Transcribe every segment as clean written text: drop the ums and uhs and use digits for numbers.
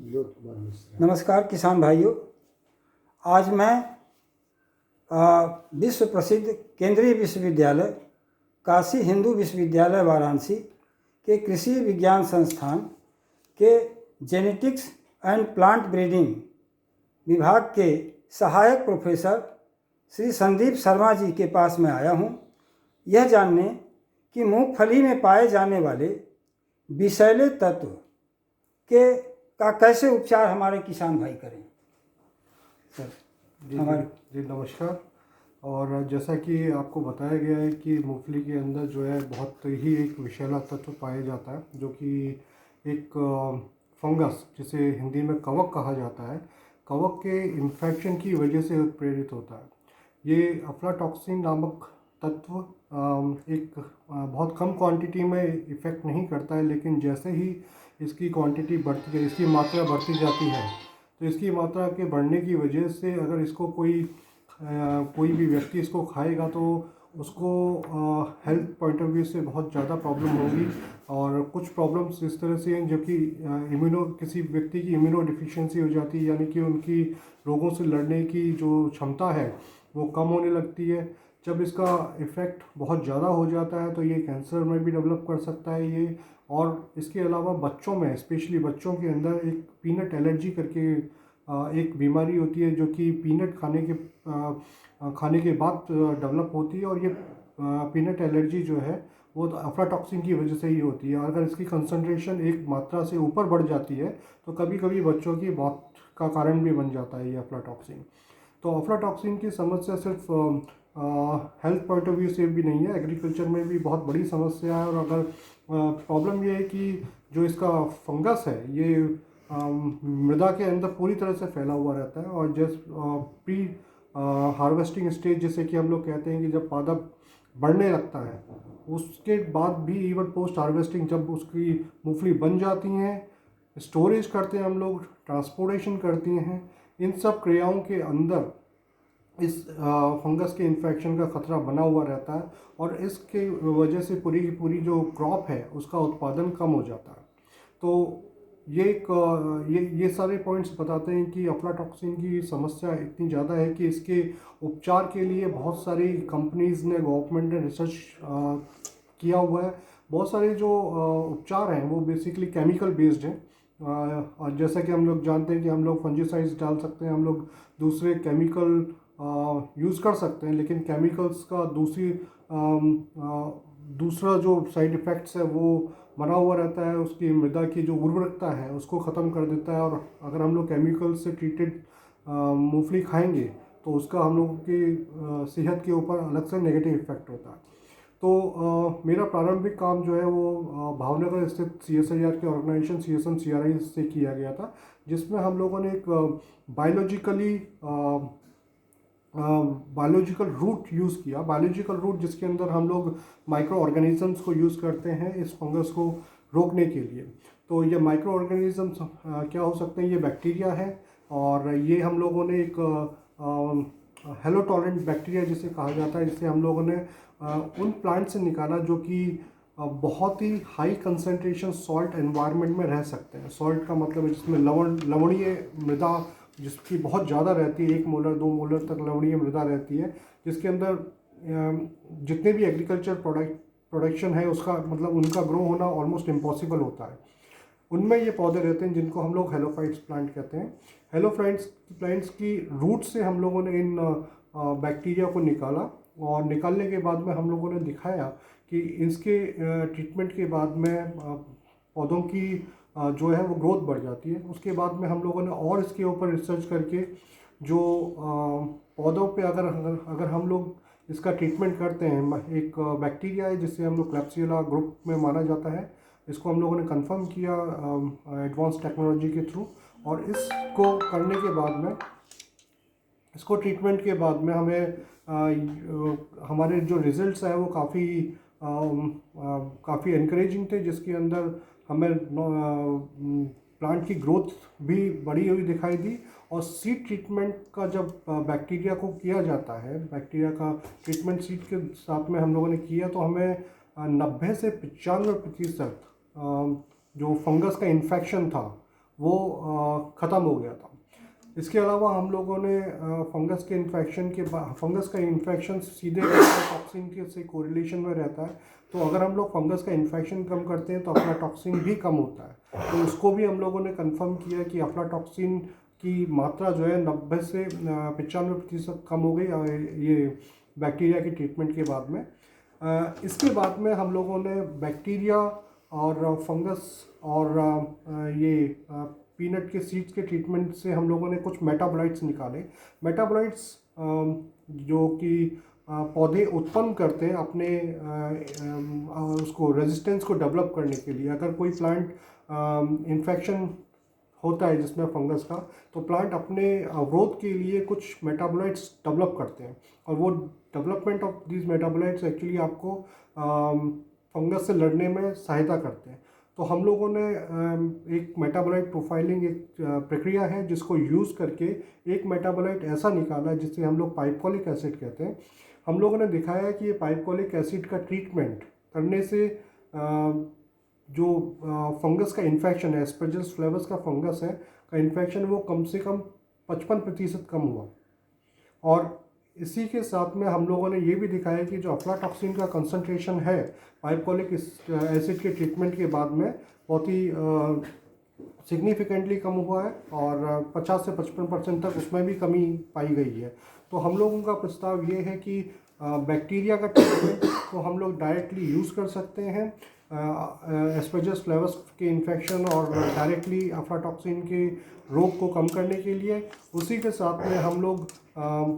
नमस्कार किसान भाइयों। आज मैं विश्व प्रसिद्ध केंद्रीय विश्वविद्यालय काशी हिंदू विश्वविद्यालय वाराणसी के कृषि विज्ञान संस्थान के जेनेटिक्स एंड प्लांट ब्रीडिंग विभाग के सहायक प्रोफेसर श्री संदीप शर्मा जी के पास में आया हूँ, यह जानने कि मूंगफली में पाए जाने वाले विषैले तत्व के का कैसे उपचार हमारे किसान भाई करें। सर जी नमस्कार। और जैसा कि आपको बताया गया है कि मूंगफली के अंदर जो है बहुत ही एक विषैला तत्व पाया जाता है, जो कि एक फंगस जिसे हिंदी में कवक कहा जाता है, कवक के इन्फेक्शन की वजह से प्रेरित होता है। ये अफ्लाटॉक्सिन नामक तत्व एक बहुत कम क्वांटिटी में इफ़ेक्ट नहीं करता है, लेकिन जैसे ही इसकी क्वांटिटी बढ़ती है, इसकी मात्रा बढ़ती जाती है, तो इसकी मात्रा के बढ़ने की वजह से अगर इसको कोई भी व्यक्ति इसको खाएगा तो उसको हेल्थ पॉइंट ऑफ व्यू से बहुत ज़्यादा प्रॉब्लम होगी। और कुछ प्रॉब्लम्स इस तरह से हैं जो कि किसी व्यक्ति की इम्यूनो डिफिशिएंसी हो जाती है, यानी कि उनकी रोगों से लड़ने की जो क्षमता है वो कम होने लगती है। जब इसका इफ़ेक्ट बहुत ज़्यादा हो जाता है तो ये कैंसर में भी डेवलप कर सकता है ये। और इसके अलावा बच्चों में, स्पेशली बच्चों के अंदर एक पीनट एलर्जी करके एक बीमारी होती है, जो कि पीनट खाने के बाद डेवलप होती है। और ये पीनट एलर्जी जो है वो अफ्लाटॉक्सिन की वजह से ही होती है। अगर इसकी कंसंट्रेशन एक मात्रा से ऊपर बढ़ जाती है तो कभी कभी बच्चों की मौत का कारण भी बन जाता है ये अफ्लाटॉक्सिन। तो अफ्लाटॉक्सिन की समस्या सिर्फ हेल्थ पॉइंट ऑफ व्यू से भी नहीं है, एग्रीकल्चर में भी बहुत बड़ी समस्या है। और अगर प्रॉब्लम ये है कि जो इसका फंगस है ये मृदा के अंदर पूरी तरह से फैला हुआ रहता है। और प्री हार्वेस्टिंग स्टेज जिसे कि हम लोग कहते हैं कि जब पौधा बढ़ने लगता है, उसके बाद भी इवन पोस्ट हार्वेस्टिंग जब उसकी मूंगफली बन जाती हैं, स्टोरेज करते हैं हम लोग, ट्रांसपोर्टेशन करती हैं, इन सब क्रियाओं के अंदर इस फंगस के इन्फेक्शन का खतरा बना हुआ रहता है। और इसके वजह से पूरी की पूरी जो क्रॉप है उसका उत्पादन कम हो जाता है। तो ये सारे पॉइंट्स बताते हैं कि अफ्लाटॉक्सिन की समस्या इतनी ज़्यादा है कि इसके उपचार के लिए बहुत सारी कंपनीज़ ने, गवर्नमेंट ने रिसर्च किया हुआ है। बहुत सारे जो उपचार हैं वो बेसिकली केमिकल बेस्ड हैं। और जैसा कि हम लोग जानते हैं कि हम लोग फंजीसाइड्स डाल सकते हैं, हम लोग दूसरे केमिकल यूज़ कर सकते हैं, लेकिन केमिकल्स का दूसरा जो साइड इफ़ेक्ट्स है वो बना हुआ रहता है, उसकी मृदा की जो उर्वरकता है उसको ख़त्म कर देता है। और अगर हम लोग केमिकल से ट्रीटेड मूंगफली खाएंगे तो उसका हम लोगों की सेहत के ऊपर अलग से नेगेटिव इफ़ेक्ट होता है। तो मेरा प्रारंभिक काम जो है वो भावनगर स्थित CSIR के ऑर्गेनाइजेशन CSM-CRI से किया गया था, जिसमें हम लोगों ने एक बायोलॉजिकल रूट यूज़ किया। बायोलॉजिकल रूट जिसके अंदर हम लोग माइक्रो ऑर्गेनिजम्स को यूज़ करते हैं इस फंगस को रोकने के लिए। तो ये माइक्रो ऑर्गेनिजम्स क्या हो सकते हैं, ये बैक्टीरिया है। और ये हम लोगों ने एक हेलो टॉलरेंट बैक्टीरिया जिसे कहा जाता है, जिसे हम लोगों ने उन प्लांट से निकाला जो कि बहुत ही हाई कंसंट्रेशन सॉल्ट एनवायरनमेंट में रह सकते हैं। सॉल्ट का मतलब है जिसमें लवणीय मृदा जिसकी बहुत ज़्यादा रहती है, 1 मोलर 2 मोलर तक लवणीय मृदा रहती है, जिसके अंदर जितने भी एग्रीकल्चर प्रोडक्शन है उसका मतलब उनका ग्रो होना ऑलमोस्ट इम्पॉसिबल होता है। उनमें ये पौधे रहते हैं जिनको हम लोग हेलोफाइट्स प्लांट कहते हैं। हेलोफाइट्स प्लांट्स की रूट से हम लोगों ने इन बैक्टीरिया को निकाला, और निकालने के बाद में हम लोगों ने दिखाया कि इसके ट्रीटमेंट के बाद में पौधों की जो है वो ग्रोथ बढ़ जाती है। उसके बाद में हम लोगों ने और इसके ऊपर रिसर्च करके जो पौधों पे अगर हम लोग इसका ट्रीटमेंट करते हैं, एक बैक्टीरिया है जिसे हम लोग क्लैप्सियला ग्रुप में माना जाता है, इसको हम लोगों ने कंफर्म किया एडवांस टेक्नोलॉजी के थ्रू। और इसको करने के बाद में, इसको ट्रीटमेंट के बाद में हमें हमारे जो रिज़ल्ट्स हैं वो काफ़ी एनकरेजिंग थे, जिसके अंदर हमें प्लांट की ग्रोथ भी बढ़ी हुई दिखाई दी। और सीड ट्रीटमेंट का जब बैक्टीरिया को किया जाता है, बैक्टीरिया का ट्रीटमेंट सीड के साथ में हम लोगों ने किया, तो हमें 90 से 95% जो फंगस का इन्फेक्शन था वो ख़त्म हो गया था। इसके अलावा हम लोगों ने फंगस के इन्फेक्शन के फंगस का इन्फेक्शन सीधे टॉक्सिन के से कोरिलेशन में रहता है, तो अगर हम लोग फंगस का इन्फेक्शन कम करते हैं तो अफ्लाटॉक्सिन भी कम होता है। तो उसको भी हम लोगों ने कंफर्म किया कि अफ्लाटॉक्सिन की मात्रा जो है 90 से 95% कम हो गई ये बैक्टीरिया के ट्रीटमेंट के बाद में। इसके बाद में हम लोगों ने बैक्टीरिया और फंगस और ये पीनट के सीड्स के ट्रीटमेंट से हम लोगों ने कुछ मेटाबोलाइट्स निकाले। मेटाबोलाइट्स जो कि पौधे उत्पन्न करते हैं अपने उसको रेजिस्टेंस को डेवलप करने के लिए। अगर कोई प्लांट इन्फेक्शन होता है जिसमें फंगस का, तो प्लांट अपने अवरोध के लिए कुछ मेटाबोलाइट्स डेवलप करते हैं, और वो development of these metabolites actually आपको फंगस से लड़ने में सहायता करते हैं। तो हम लोगों ने एक मेटाबोलाइट प्रोफाइलिंग एक प्रक्रिया है जिसको यूज़ करके एक मेटाबोलाइट ऐसा निकाला है जिसे हम लोग पाइपकोलिक एसिड कहते हैं। हम लोगों ने दिखाया है कि ये पाइपकोलिक एसिड का ट्रीटमेंट करने से जो फंगस का इन्फेक्शन है, एस्परजिलस फ्लेवर्स का फंगस है का इन्फेक्शन, वो कम से कम 55% कम हुआ। और इसी के साथ में हम लोगों ने ये भी दिखाया कि जो अफ्लाटॉक्सिन का कंसंट्रेशन है पाइपकोलिक एसिड के ट्रीटमेंट के बाद में बहुत ही सिग्निफिकेंटली कम हुआ है, और 50 से 55% तक उसमें भी कमी पाई गई है। तो हम लोगों का प्रस्ताव ये है कि बैक्टीरिया का ट्रीटमेंट को हम लोग डायरेक्टली यूज़ कर सकते हैं एस्परजिलस फ्लेवर्स के इन्फेक्शन और डायरेक्टली अफ्लाटॉक्सिन के रोग को कम करने के लिए। उसी के साथ में हम लोग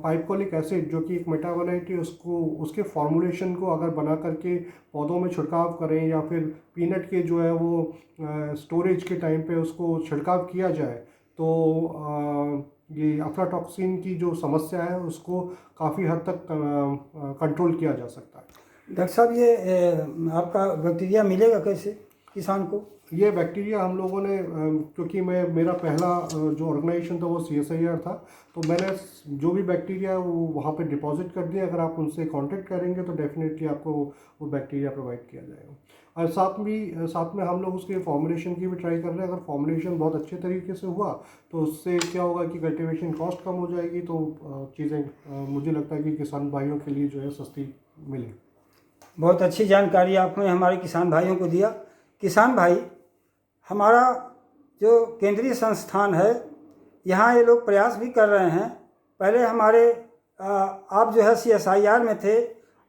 पाइपकोलिक एसिड जो कि एक मेटाबोलाइट है उसको उसके फॉर्मुलेशन को अगर बना करके पौधों में छिड़काव करें, या फिर पीनट के जो है वो स्टोरेज के टाइम पे उसको छिड़काव किया जाए, तो ये अफ्लाटॉक्सिन की जो समस्या है उसको काफ़ी हद तक कंट्रोल किया जा सकता है। डॉक्टर साहब, ये आपका बैक्टीरिया मिलेगा कैसे किसान को? ये बैक्टीरिया हम लोगों ने क्योंकि मेरा पहला जो ऑर्गेनाइजेशन था वो CSIR था, तो मैंने जो भी बैक्टीरिया वो वहाँ पे डिपॉजिट कर दिया। अगर आप उनसे कांटेक्ट करेंगे तो डेफिनेटली आपको वो बैक्टीरिया प्रोवाइड किया जाएगा। और साथ में हम लोग उसके फॉर्मुलेशन की भी ट्राई कर रहे हैं। अगर फॉर्मुलेशन बहुत अच्छे तरीके से हुआ तो उससे क्या होगा कि कल्टिवेशन कॉस्ट कम हो जाएगी, तो चीज़ें मुझे लगता है कि किसान भाइयों के लिए जो है सस्ती मिले। बहुत अच्छी जानकारी आपने हमारे किसान भाइयों को दिया। किसान भाई, हमारा जो केंद्रीय संस्थान है यहाँ ये लोग प्रयास भी कर रहे हैं। पहले हमारे आप जो है CSIR में थे,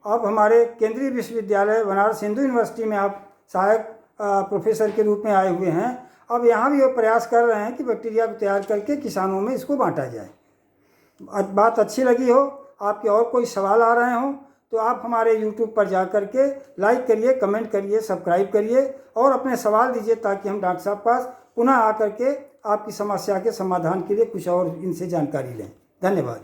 अब हमारे केंद्रीय विश्वविद्यालय बनारस हिंदू यूनिवर्सिटी में आप सहायक प्रोफेसर के रूप में आए हुए हैं। अब यहाँ भी वो प्रयास कर रहे हैं कि बैक्टीरिया को तैयार करके किसानों में इसको बांटा जाए। बात अच्छी लगी हो, आपके और कोई सवाल आ रहे हों तो आप हमारे YouTube पर जा कर के लाइक करिए, कमेंट करिए, सब्सक्राइब करिए और अपने सवाल दीजिए, ताकि हम डॉक्टर साहब पास पुनः आकर के आपकी समस्या के समाधान के लिए कुछ और इनसे जानकारी लें। धन्यवाद।